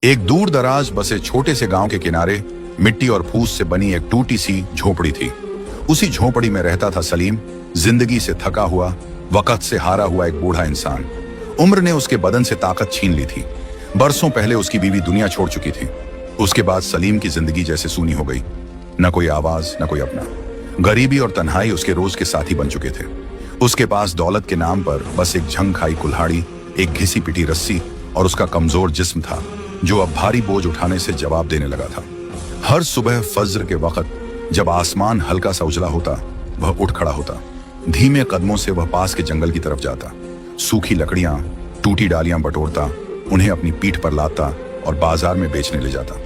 एक दूर दराज बसे छोटे से गांव के किनारे मिट्टी और फूस से बनी एक टूटी सी झोपड़ी थी। उसी झोपड़ी में रहता था सलीम, जिंदगी से थका हुआ, वक्त से हारा हुआ एक बूढ़ा इंसान। उम्र ने उसके बदन से ताकत छीन ली थी। बरसों पहले उसकी बीवी दुनिया छोड़ चुकी थी। उसके बाद सलीम की जिंदगी जैसे सूनी हो गई। न कोई आवाज, न कोई अपना। गरीबी और तन्हाई उसके रोज के साथी बन चुके थे। उसके पास दौलत के नाम पर बस एक झंग खाई कुल्हाड़ी, एक घिसी पिटी रस्सी और उसका कमजोर जिस्म था जो अब भारी बोझ उठाने से जवाब देने लगा था। हर सुबह फज्र के वक्त जब आसमान हल्का सा उजला होता, वह उठ खड़ा होता। धीमे कदमों से वह पास के जंगल की तरफ जाता। सूखी लकड़ियां, टूटी डालियां बटोरता, उन्हें अपनी पीठ पर लाता और बाजार में बेचने ले जाता।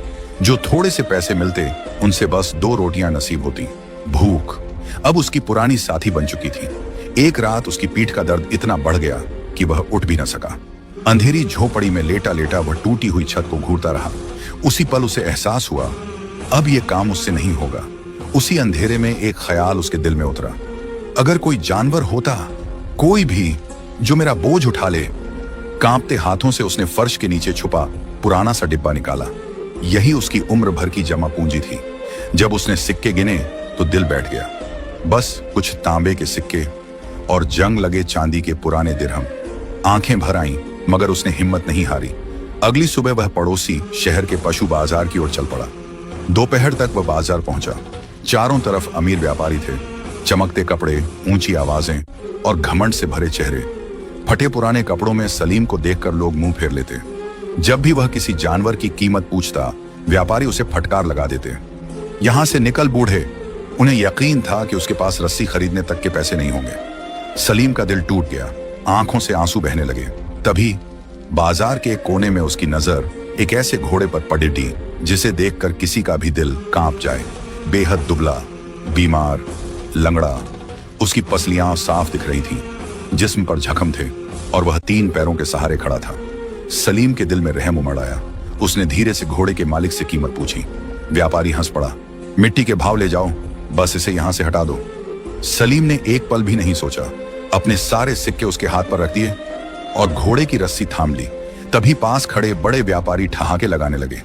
जो थोड़े से पैसे मिलते उनसे बस 2 रोटियां नसीब होती। भूख अब उसकी पुरानी साथी बन चुकी थी। एक रात उसकी पीठ का दर्द इतना बढ़ गया कि वह उठ भी न सका। अंधेरी झोपड़ी में लेटा लेटा वह टूटी हुई छत को घूरता रहा। उसी पल उसे एहसास हुआ, अब यह काम उससे नहीं होगा। उसी अंधेरे में एक ख्याल उसके दिल में उतरा, अगर कोई जानवर होता, कोई भी, जो मेरा बोझ उठा ले। कांपते हाथों से उसने फर्श के नीचे छुपा पुराना सा डिब्बा निकाला। यही उसकी उम्र भर की जमा पूंजी थी। जब उसने सिक्के गिने तो दिल बैठ गया। बस कुछ तांबे के सिक्के और जंग लगे चांदी के पुराने दिरहम। आंखें भर आईं, मगर उसने हिम्मत नहीं हारी। अगली सुबह वह पड़ोसी शहर के पशु बाजार की ओर चल पड़ा। दोपहर तक वह बाजार पहुंचा। चारों तरफ अमीर व्यापारी थे, चमकते कपड़े, ऊंची आवाजें और घमंड से भरे चेहरे। फटे पुराने कपड़ों में सलीम को देखकर लोग मुंह फेर लेते। जब भी वह किसी जानवर की कीमत पूछता, व्यापारी उसे फटकार लगा देते, यहां से निकल बूढ़े। उन्हें यकीन था कि उसके पास रस्सी खरीदने तक के पैसे नहीं होंगे। सलीम का दिल टूट गया, आंखों से आंसू बहने लगे। तभी बाजार के एक कोने में उसकी नजर एक ऐसे घोड़े पर पड़ी जिसे देखकर किसी का भी दिल कांप जाए। बेहद दुबला, बीमार, लंगड़ा, उसकी पसलियां साफ दिख रही थीं, जिस्म पर जख्म थे और वह 3 पैरों के सहारे खड़ा था। सलीम के दिल में रहम उमड़ आया। उसने धीरे से घोड़े के मालिक से कीमत पूछी। व्यापारी हंस पड़ा, मिट्टी के भाव ले जाओ, बस इसे यहां से हटा दो। सलीम ने एक पल भी नहीं सोचा, अपने सारे सिक्के उसके हाथ पर रख दिए और घोड़े की रस्सी थाम ली। तभी पास खड़े बड़े व्यापारी ठहाके लगाने लगे।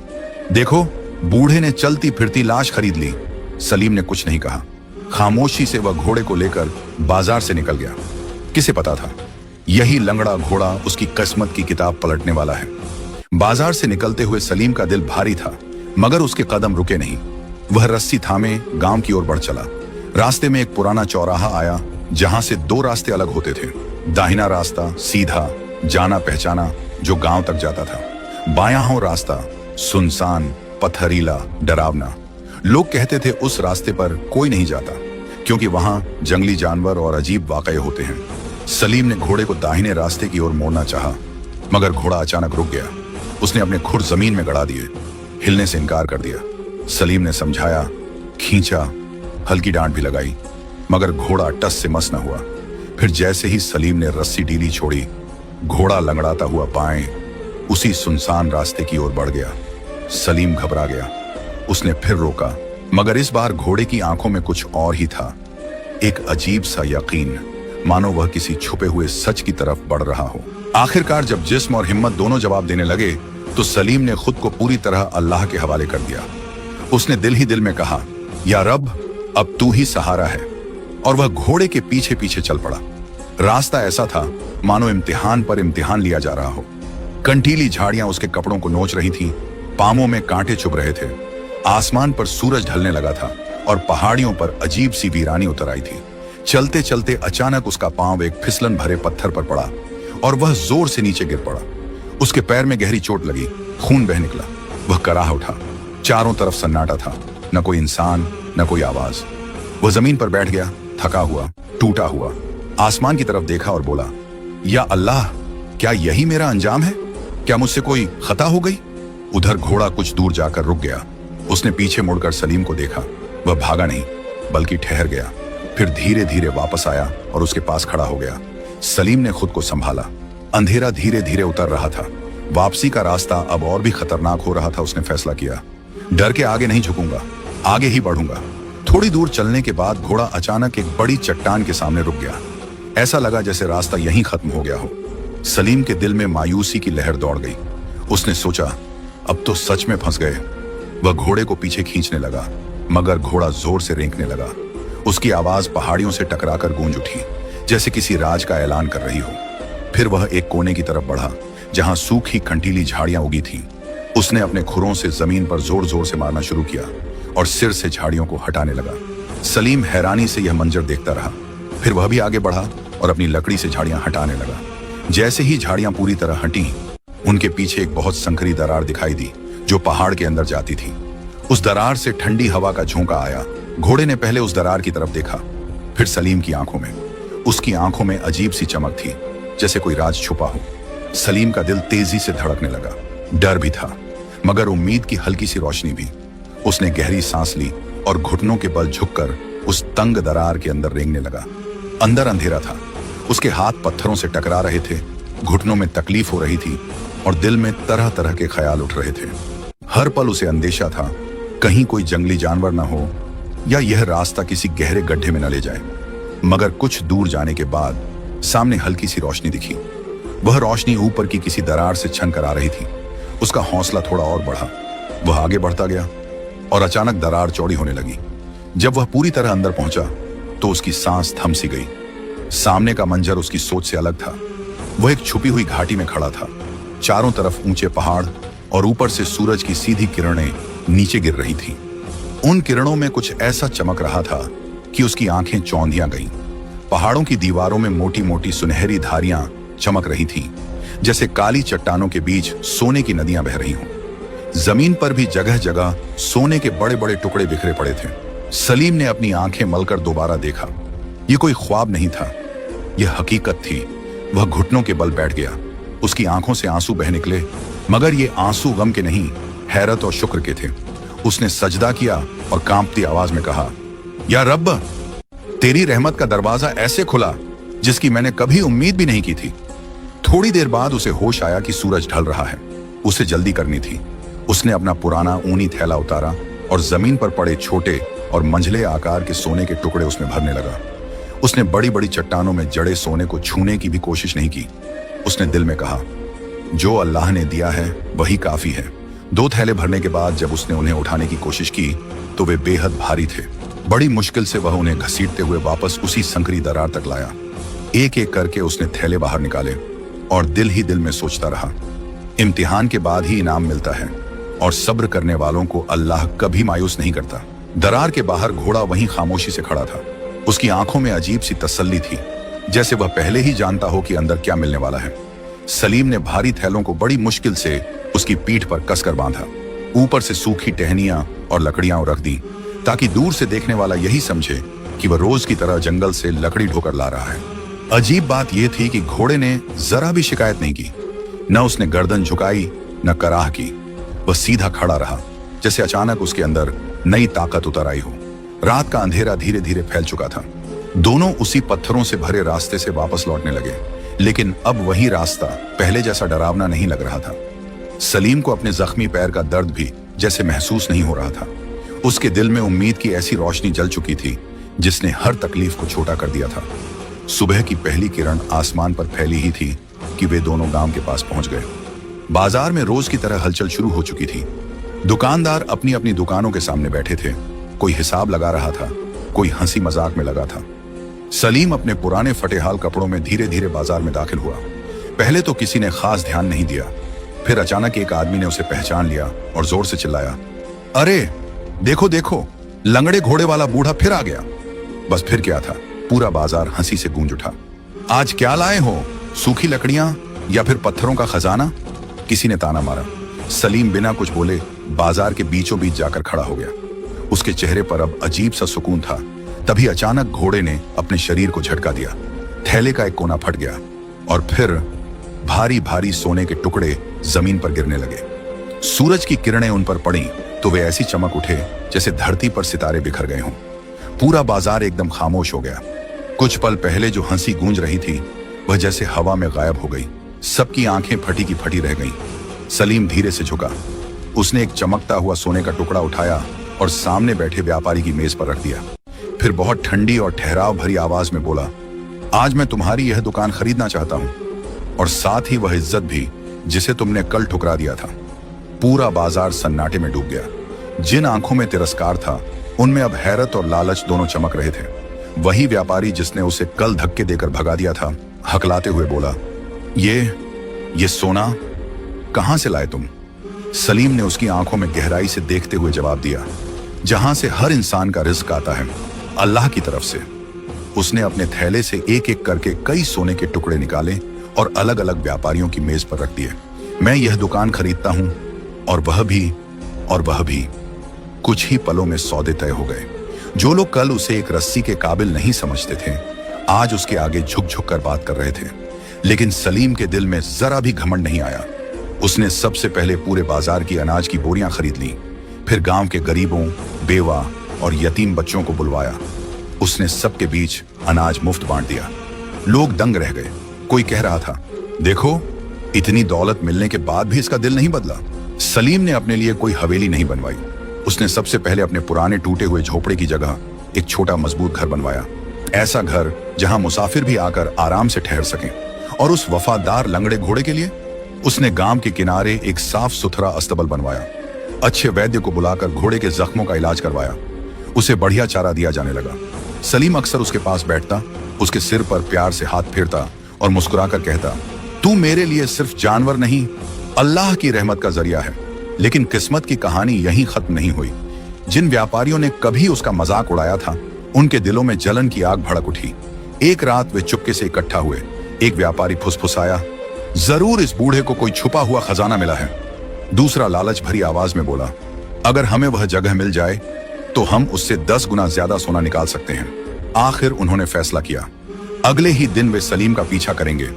देखो, बूढ़े ने चलती फिरती लाश खरीद ली। सलीम ने कुछ नहीं कहा। खामोशी से वह घोड़े को लेकर बाजार से निकल गया। किसे पता था, यही लंगड़ा घोड़ा उसकी किस्मत की किताब पलटने वाला है। बाजार से निकलते हुए सलीम का दिल भारी था, मगर उसके कदम रुके नहीं। वह रस्सी थामे गांव की ओर बढ़ चला। रास्ते में एक पुराना चौराहा आया, जहां से 2 रास्ते अलग होते थे। दाहिना रास्ता सीधा, जाना पहचाना, जो गांव तक जाता था। बायां हो रास्ता सुनसान, पथरीला, डरावना। लोग कहते थे उस रास्ते पर कोई नहीं जाता, क्योंकि वहां जंगली जानवर और अजीब वाकये होते हैं। सलीम ने घोड़े को दाहिने रास्ते की ओर मोड़ना चाहा, मगर घोड़ा अचानक रुक गया। उसने अपने खुर जमीन में गड़ा दिए, हिलने से इनकार कर दिया। सलीम ने समझाया, खींचा, हल्की डांट भी लगाई, मगर घोड़ा टस से मस न हुआ। फिर जैसे ही सलीम ने रस्सी ढीली छोड़ी, घोड़ा लंगड़ाता हुआ बाएं उसी सुनसान रास्ते की ओर बढ़ गया। सलीम घबरा गया। उसने फिर रोका, मगर इस बार घोड़े की आंखों में कुछ और ही था। एक अजीब सा यकीन, मानो वह किसी छुपे हुए सच की तरफ बढ़ रहा हो। आखिरकार जब जिस्म और हिम्मत दोनों जवाब देने लगे, तो सलीम ने खुद को पूरी तरह अल्लाह के हवाले कर दिया। उसने दिल ही दिल में कहा, या रब, अब तू ही सहारा है। और वह घोड़े के पीछे पीछे चल पड़ा। रास्ता ऐसा था मानो इम्तिहान पर इम्तिहान लिया जा रहा हो। कंटीली झाड़ियां उसके कपड़ों को नोच रही थीं, पांवों में कांटे चुभ रहे थे। आसमान पर सूरज ढलने लगा था और पहाड़ियों पर अजीब सी वीरानी उतर आई थी। चलते चलते अचानक उसका पांव एक फिसलन भरे पत्थर पर पड़ा और वह जोर से नीचे गिर पड़ा। उसके पैर में गहरी चोट लगी, खून बह निकला। वह कराह उठा। चारों तरफ सन्नाटा था, न कोई इंसान, न कोई आवाज। वह जमीन पर बैठ गया, थका हुआ, टूटा हुआ। आसमान की तरफ देखा और बोला, या अल्लाह, क्या यही मेरा अंजाम है? क्या मुझसे कोई खता हो गई? उधर घोड़ा कुछ दूर जाकर रुक गया। उसने पीछे मुड़कर सलीम को देखा। वह भागा नहीं, बल्कि ठहर गया। फिर धीरे धीरे वापस आया और उसके पास खड़ा हो गया। सलीम ने खुद को संभाला। अंधेरा धीरे धीरे उतर रहा था। वापसी का रास्ता अब और भी खतरनाक हो रहा था। उसने फैसला किया, डर के आगे नहीं झुकूंगा, आगे ही बढ़ूंगा। थोड़ी दूर चलने के बाद घोड़ा अचानक एक बड़ी चट्टान के सामने रुक गया। ऐसा लगा जैसे रास्ता यहीं खत्म हो गया हो। सलीम के दिल में मायूसी की लहर दौड़ गई। उसने सोचा, अब तो सच में फंस गए। वह घोड़े को पीछे खींचने लगा, मगर घोड़ा जोर से रेंकने लगा। उसकी आवाज पहाड़ियों से टकराकर गूंज उठी, जैसे किसी राज का ऐलान कर रही हो। फिर वह एक कोने की तरफ बढ़ा, जहां सूखी कंटीली झाड़ियां उगी थीं। उसने अपने खुरों से जमीन पर जोर जोर से मारना शुरू किया और सिर से झाड़ियों को हटाने लगा। सलीम हैरानी से यह मंजर देखता रहा। फिर वह भी आगे बढ़ा और अपनी लकड़ी से झाड़ियां हटाने लगा। जैसे ही झाड़ियां पूरी तरह हटी, उनके पीछे एक बहुत संकरी दरार दिखाई दी, जो पहाड़ के अंदर जाती थी। उस दरार से ठंडी हवा का झोंका आया। घोड़े ने पहले उस दरार की तरफ देखा, फिर सलीम की आंखों में। उसकी आंखों में अजीब सी चमक थी, जैसे कोई राज छुपा हो। सलीम का दिल तेजी से धड़कने लगा। डर भी था, मगर उम्मीद की हल्की सी रोशनी भी। उसने गहरी सांस ली और घुटनों के बल झुककर उस तंग दरार के अंदर रेंगने लगा। अंदर अंधेरा था, उसके हाथ पत्थरों से टकरा रहे थे, घुटनों में तकलीफ हो रही थी और दिल में तरह तरह के ख्याल उठ रहे थे। हर पल उसे अंदेशा था, कहीं कोई जंगली जानवर ना हो या यह रास्ता किसी गहरे गड्ढे में न ले जाए। मगर कुछ दूर जाने के बाद सामने हल्की सी रोशनी दिखी। वह रोशनी ऊपर की किसी दरार से छनकर आ रही थी। उसका हौसला थोड़ा और बढ़ा। वह आगे बढ़ता गया और अचानक दरार चौड़ी होने लगी। जब वह पूरी तरह अंदर पहुंचा तो उसकी सांस थम सी गई। सामने का मंजर उसकी सोच से अलग था। वह एक छुपी हुई घाटी में खड़ा था। चारों तरफ ऊंचे पहाड़ और ऊपर से सूरज की सीधी किरणें नीचे गिर रही थीं। उन किरणों में कुछ ऐसा चमक रहा था कि उसकी आंखें चौंधियां गईं। पहाड़ों की दीवारों में मोटी मोटी सुनहरी धारियां चमक रही थीं, जैसे काली चट्टानों के बीच सोने की नदियां बह रही हों। जमीन पर भी जगह जगह सोने के बड़े बड़े टुकड़े बिखरे पड़े थे। सलीम ने अपनी आंखें मलकर दोबारा देखा। यह कोई ख्वाब नहीं था, यह हकीकत थी। वह घुटनों के बल बैठ गया। उसकी आंखों से आंसू बह निकले, मगर ये आंसू गम के नहीं, हैरत और शुक्र के थे। उसने सजदा किया और कांपती आवाज में कहा, या रब, तेरी रहमत का दरवाजा ऐसे खुला जिसकी मैंने कभी उम्मीद भी नहीं की थी। थोड़ी देर बाद उसे होश आया कि सूरज ढल रहा है। उसे जल्दी करनी थी। उसने अपना पुराना ऊनी थैला उतारा और जमीन पर पड़े छोटे और मंझले आकार के सोने के टुकड़े उसमें भरने लगा। उसने बड़ी बड़ी चट्टानों में जड़े सोने को छूने की भी कोशिश नहीं की। उसने दिल में कहा, जो अल्लाह ने दिया है वही काफी है। 2 थैले भरने के बाद जब उसने उन्हें उठाने की कोशिश की तो वे बेहद भारी थे। बड़ी मुश्किल से वह उन्हें घसीटते हुए वापस उसी संकरी दरार तक लाया। एक एक करके उसने थैले बाहर निकाले और दिल ही दिल में सोचता रहा, इम्तिहान के बाद ही इनाम मिलता है और सब्र करने वालों को अल्लाह कभी मायूस नहीं करता। दरार के बाहर घोड़ा वहीं खामोशी से खड़ा था। उसकी आंखों में अजीब सी तसल्ली थी, जैसे वह पहले ही जानता हो कि अंदर क्या मिलने वाला है। सलीम ने भारी थैलों को बड़ी मुश्किल से उसकी पीठ पर कसकर बांधा। ऊपर से सूखी टहनियां और लकड़ियां रख दी, ताकि दूर से देखने वाला यही समझे कि वह रोज की तरह जंगल से लकड़ी ढोकर ला रहा है। अजीब बात यह थी कि घोड़े ने जरा भी शिकायत नहीं की। न उसने गर्दन झुकाई, न कराह की। वह सीधा खड़ा रहा, जैसे अचानक उसके अंदर नई ताकत उतर आई हो। रात का अंधेरा धीरे धीरे फैल चुका था। दोनों उसी पत्थरों से भरे रास्ते से वापस लौटने लगे, लेकिन अब वही रास्ता पहले जैसा डरावना नहीं लग रहा था। सलीम को अपने जख्मी पैर का दर्द भी जैसे महसूस नहीं हो रहा था। उसके दिल में उम्मीद की ऐसी रोशनी जल चुकी थी जिसने हर तकलीफ को छोटा कर दिया था। सुबह की पहली किरण आसमान पर फैली ही थी कि वे दोनों गांव के पास पहुंच गए। बाजार में रोज की तरह हलचल शुरू हो चुकी थी। दुकानदार अपनी अपनी दुकानों के सामने बैठे थे। कोई हिसाब लगा रहा था, कोई हंसी मजाक में लगा था। सलीम अपने पुराने फटेहाल कपड़ों में धीरे धीरे बाजार में दाखिल हुआ। पहले तो किसी ने खास ध्यान नहीं दिया, फिर अचानक एक आदमी ने उसे पहचान लिया और जोर से चिल्लाया, अरे देखो देखो, लंगड़े घोड़े वाला बूढ़ा फिर आ गया। बस फिर क्या था, पूरा बाजार हंसी से गूंज उठा। आज क्या लाए हो, सूखी लकड़ियां या फिर पत्थरों का खजाना? किसी ने ताना मारा। सलीम बिना कुछ बोले बाजार के बीचों बीच जाकर खड़ा हो गया। उसके चेहरे पर अब अजीब सा सुकून था। तभी अचानक घोड़े ने अपने शरीर को झटका दिया। थैले का एक कोना फट गया और फिर भारी भारी सोने के टुकड़े जमीन पर गिरने लगे। सूरज की किरणें उन पर पड़ी तो वे ऐसी चमक उठे जैसे धरती पर सितारे बिखर गए हों। पूरा बाजार एकदम खामोश हो गया। कुछ पल पहले जो हंसी गूंज रही थी वह जैसे हवा में गायब हो गई। सबकी आंखें फटी की फटी रह गईं। सलीम धीरे से झुका। उसने एक चमकता हुआ सोने का टुकड़ा उठाया और सामने बैठे व्यापारी की मेज पर रख दिया। फिर बहुत ठंडी और ठहराव भरी आवाज में बोला, आज मैं तुम्हारी यह दुकान खरीदना चाहता हूं, और साथ ही वह इज्जत भी जिसे तुमने कल ठुकरा दिया था। पूरा बाजार सन्नाटे में डूब गया। जिन आंखों में तिरस्कार था, उनमें अब हैरत और लालच दोनों चमक रहे थे। वही व्यापारी जिसने उसे कल धक्के देकर भगा दिया था, हकलाते हुए बोला, ये सोना कहां से लाए तुम? सलीम ने उसकी आंखों में गहराई से देखते हुए जवाब दिया, जहां से हर इंसान का रिज्क आता है, अल्लाह की तरफ से। उसने अपने थैले से एक एक करके कई सोने के टुकड़े निकाले और अलग अलग व्यापारियों की मेज पर रख दिए। मैं यह दुकान खरीदता हूं और वह भी। कुछ ही पलों में सौदे तय हो गए। जो लोग कल उसे एक रस्सी के काबिल नहीं समझते थे, आज उसके आगे झुक झुक कर बात कर रहे थे। लेकिन सलीम के दिल में जरा भी घमंड नहीं आया। उसने सबसे पहले पूरे बाजार की अनाज की बोरियां खरीद ली, फिर गांव के गरीबों, बेवा और यतीम बच्चों को बुलवाया। उसने सबके बीच अनाज मुफ्त बांट दिया। लोग दंग रह गए। कोई कह रहा था, देखो, इतनी दौलत मिलने के बाद भी इसका दिल नहीं बदला। सलीम ने अपने लिए कोई हवेली नहीं बनवाई। उसने सबसे पहले अपने पुराने टूटे हुए झोपड़े की जगह एक छोटा मजबूत घर बनवाया। ऐसा घर जहां मुसाफिर भी आकर आराम से ठहर सकें। और उस वफादार लंगड़े घोड़े के लिए उसने गांव के किनारे एक साफ सुथरा अस्तबल बनवाया। अच्छे वैद्य को बुलाकर घोड़े के जख्मों का इलाज करवाया। उसे बढ़िया चारा दिया जाने लगा। सलीम अक्सर उसके पास बैठता, उसके सिर पर प्यार से हाथ फेरता और मुस्कुराकर कहता, तू मेरे लिए सिर्फ जानवर नहीं, अल्लाह की रहमत का जरिया है। लेकिन किस्मत की कहानी यहीं खत्म नहीं हुई। जिन व्यापारियों ने कभी उसका मजाक उड़ाया था, उनके दिलों में जलन की आग भड़क उठी। एक रात वे चुपके से इकट्ठा हुए। एक व्यापारी फुसफुसाया, जरूर इस बूढ़े को कोई छुपा हुआ खजाना मिला है। दूसरा लालच भरी आवाज में बोला, अगर हमें वह जगह मिल जाए तो हम उससे 10 गुना ज्यादा सोना निकाल सकते हैं। आखिर उन्होंने फैसला किया। अगले ही दिन वे सलीम का पीछा करेंगे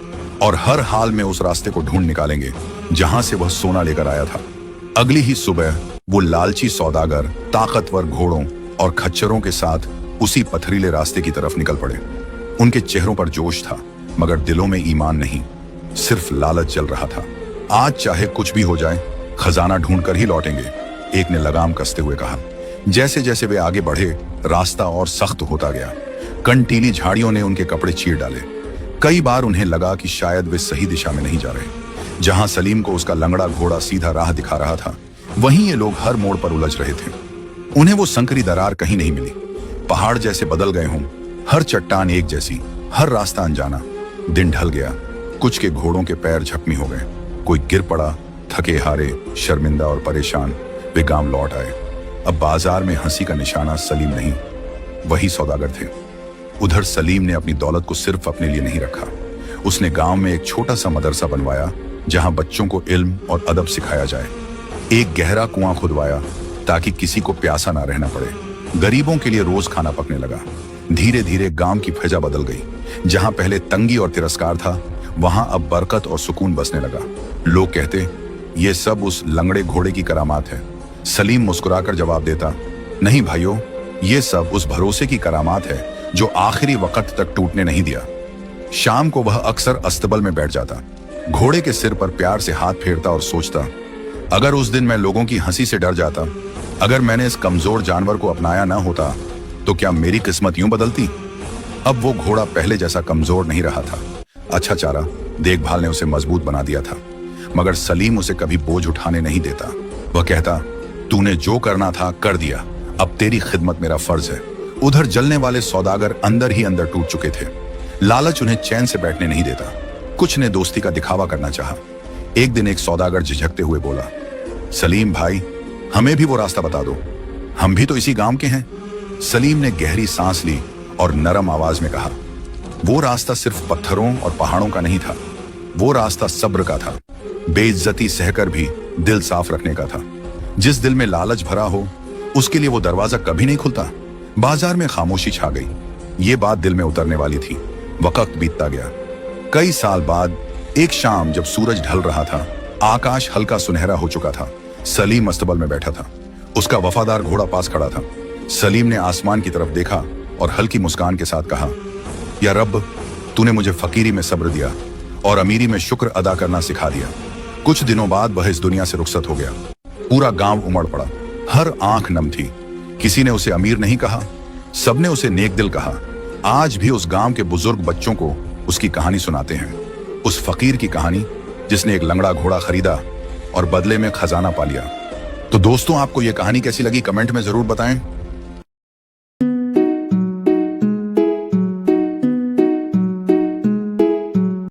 और हर हाल में उस रास्ते को ढूंढ निकालेंगे जहां से वह सोना लेकर आया था। अगली ही सुबह वो लालची सौदागर ताकतवर घोड़ों और खच्चरों के साथ उसी पथरीले रास्ते की तरफ निकल पड़े। उनके चेहरों पर जोश था, मगर दिलों में ईमान नहीं, सिर्फ लालच जल रहा था। आज चाहे कुछ भी हो जाए, खजाना ढूंढ कर ही लौटेंगे, एक ने लगाम कसते हुए कहा। जैसे जैसे वे आगे बढ़े, रास्ता और सख्त होता गया। कंटीली झाड़ियों ने उनके कपड़े चीर डाले। कई बार उन्हें लगा कि शायद वे सही दिशा में नहीं जा रहे। जहां सलीम को उसका लंगड़ा घोड़ा सीधा राह दिखा रहा था, वहीं ये लोग हर मोड़ पर उलझ रहे थे। उन्हें वो संकरी दरार कहीं नहीं मिली। पहाड़ जैसे बदल गए हों, हर चट्टान एक जैसी, हर रास्ता अनजाना। दिन ढल गया। कुछ के घोड़ों के पैर जख्मी हो गए, कोई गिर पड़ा। थके हारे, शर्मिंदा और परेशान वे गांव लौट आए। अब बाजार में हंसी का निशाना सलीम नहीं, वही सौदागर थे। उधर सलीम ने अपनी दौलत को सिर्फ अपने लिए नहीं रखा। उसने गांव में एक छोटा सा मदरसा बनवाया जहां बच्चों को इल्म और अदब सिखाया जाए। एक गहरा कुआं खुदवाया ताकि किसी को प्यासा ना रहना पड़े। गरीबों के लिए रोज खाना पकने लगा। धीरे धीरे गांव की फजा बदल गई। जहां पहले तंगी और तिरस्कार था, वहां अब बरकत और सुकून बसने लगा। लोग कहते, ये सब उस लंगड़े घोड़े की करामात है। सलीम मुस्कुराकर जवाब देता, नहीं भाइयों, ये सब उस भरोसे की करामात है जो आखिरी वक्त तक टूटने नहीं दिया। शाम को वह अक्सर अस्तबल में बैठ जाता, घोड़े के सिर पर प्यार से हाथ फेरता और सोचता, अगर उस दिन मैं लोगों की हंसी से डर जाता, अगर मैंने इस कमजोर जानवर को अपनाया न होता, तो क्या मेरी किस्मत यूं बदलती? अब वो घोड़ा पहले जैसा कमजोर नहीं रहा था। अच्छा चारा, देखभाल ने उसे मजबूत बना दिया था। मगर सलीम उसे कभी बोझ उठाने नहीं देता। वह कहता, तूने जो करना था कर दिया, अब तेरी खिदमत मेरा फर्ज है। उधर जलने वाले सौदागर अंदर ही अंदर टूट चुके थे। लालच उन्हें चैन से बैठने नहीं देता। कुछ ने दोस्ती का दिखावा करना चाहा। एक दिन एक सौदागर झिझकते हुए बोला, सलीम भाई, हमें भी वो रास्ता बता दो, हम भी तो इसी गांव के हैं। सलीम ने गहरी सांस ली और नरम आवाज में कहा, वो रास्ता सिर्फ पत्थरों और पहाड़ों का नहीं था, वो रास्ता सब्र का था, बेइज्जती सहकर भी दिल साफ रखने का था। जिस दिल में लालच भरा हो, उसके लिए वो दरवाजा कभी नहीं खुलता। बाजार में खामोशी छा गई। ये बात दिल में उतरने वाली थी। वक्त बीतता गया। कई साल बाद एक शाम जब सूरज ढल रहा था, आकाश हल्का सुनहरा हो चुका था, सलीम अस्तबल में बैठा था। उसका वफादार घोड़ा पास खड़ा था। सलीम ने आसमान की तरफ देखा और हल्की मुस्कान के साथ कहा, या रब, तूने मुझे फकीरी में सब्र दिया और अमीरी में शुक्र अदा करना सिखा दिया। कुछ दिनों बाद वह इस दुनिया से रुखसत हो गया। पूरा गांव उमड़ पड़ा। हर आंख नम थी। किसी ने उसे अमीर नहीं कहा, सबने उसे नेक दिल कहा। आज भी उस गांव के बुजुर्ग बच्चों को उसकी कहानी सुनाते हैं। उस फकीर की कहानी जिसने एक लंगड़ा घोड़ा खरीदा और बदले में खजाना पा लिया। तो दोस्तों, आपको यह कहानी कैसी लगी कमेंट में जरूर बताएं।